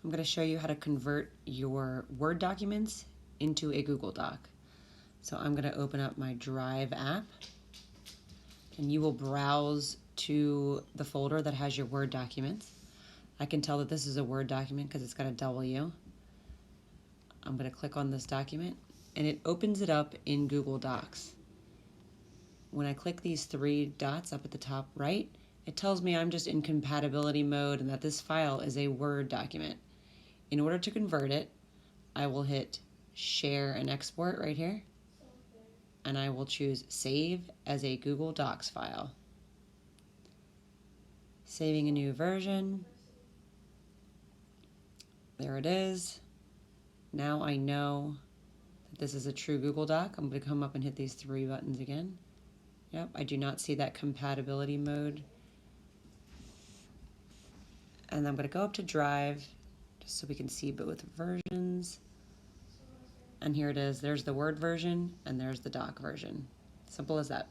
I'm going to show you how to convert your Word documents into a Google Doc. So I'm going to open up my Drive app, and you will browse to the folder that has your Word documents. I can tell that this is a Word document because it's got a W. I'm going to click on this document, and it opens it up in Google Docs. When I click these three dots up at the top right, it tells me I'm just in compatibility mode and that this file is a Word document. In order to convert it, I will hit Share and Export right here, and I will choose Save as a Google Docs file. Saving a new version. There it is. Now I know that this is a true Google Doc. I'm going to come up and hit these three buttons again. Yep, I do not see that compatibility mode. And I'm going to go up to Drive just so we can see both versions. And here it is. There's the Word version and there's the Doc version. Simple as that.